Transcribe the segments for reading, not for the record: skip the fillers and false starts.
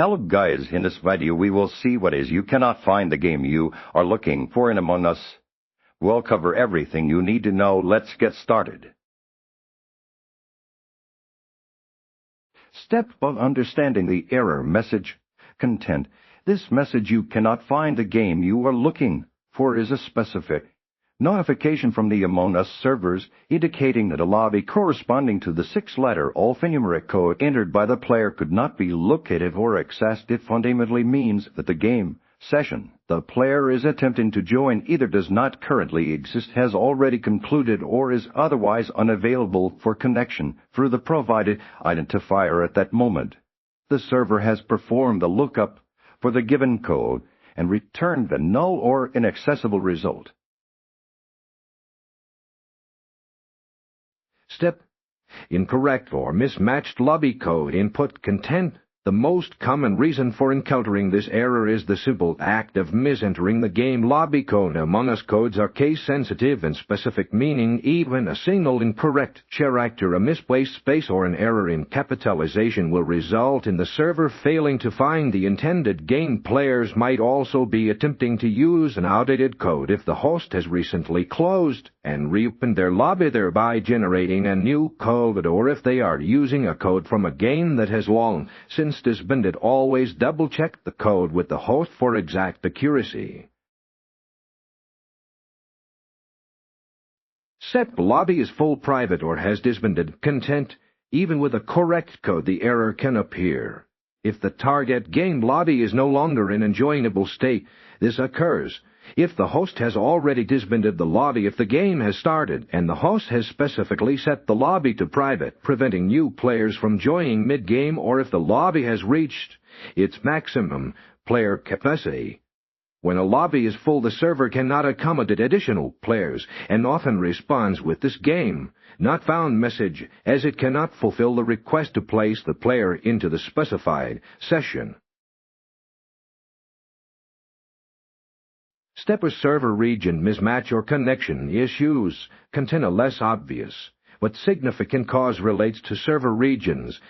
Hello guys, in this video we will see what is you cannot find the game you are looking for in Among Us. We'll cover everything you need to know. Let's get started. Step of understanding the error message content. This message you cannot find the game you are looking for is a specific notification from the Among Us servers indicating that a lobby corresponding to the 6-letter alphanumeric code entered by the player could not be located or accessed. It fundamentally means that the game session the player is attempting to join either does not currently exist, has already concluded, or is otherwise unavailable for connection through the provided identifier at that moment. The server has performed the lookup for the given code and returned the null or inaccessible result. Step: incorrect or mismatched lobby code input content. The most common reason for encountering this error is the simple act of misentering the game lobby code. Among Us codes are case-sensitive and specific, meaning even a single incorrect character, a misplaced space, or an error in capitalization will result in the server failing to find the intended game. Players might also be attempting to use an outdated code if the host has recently closed and reopened their lobby, thereby generating a new code, or if they are using a code from a game that has long since disbanded. Always double-check the code with the host for exact accuracy. Set: lobby is full private or has disbanded content. Even with a correct code, the error can appear. If the target game lobby is no longer in enjoyable state, this occurs if the host has already disbanded the lobby, if the game has started and the host has specifically set the lobby to private, preventing new players from joining mid-game, or if the lobby has reached its maximum player capacity. When a lobby is full, the server cannot accommodate additional players and often responds with this game not found message, as it cannot fulfill the request to place the player into the specified session. Step: a server region mismatch or connection issues contain a less obvious but significant cause relates to server regions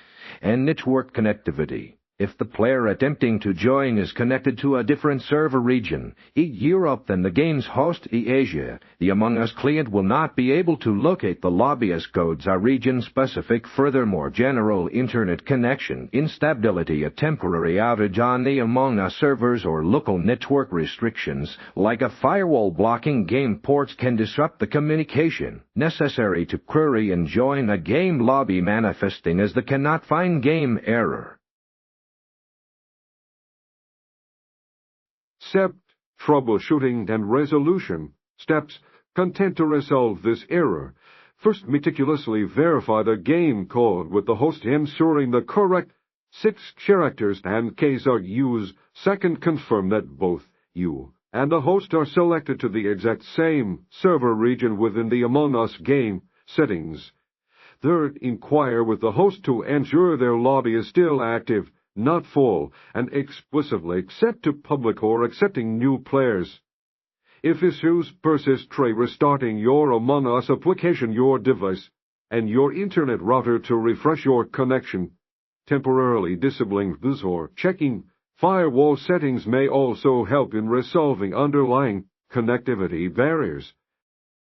and network connectivity. If the player attempting to join is connected to a different server region, Europe, than the game's host, Asia, the Among Us client will not be able to locate the lobby as codes are region-specific. Furthermore, general internet connection instability, a temporary outage on the Among Us servers, or local network restrictions, like a firewall blocking game ports, can disrupt the communication necessary to query and join a game lobby, manifesting as the cannot find game error. Step: troubleshooting and resolution. Steps: content to resolve this error. First, meticulously verify the game code with the host, ensuring the correct 6 characters and case are used. Second, confirm that both you and the host are selected to the exact same server region within the Among Us game settings. Third, inquire with the host to ensure their lobby is still active, not full, and explicitly accept to public or accepting new players. If issues persist, try restarting your Among Us application, your device, and your internet router to refresh your connection. Temporarily disabling this or checking firewall settings may also help in resolving underlying connectivity barriers.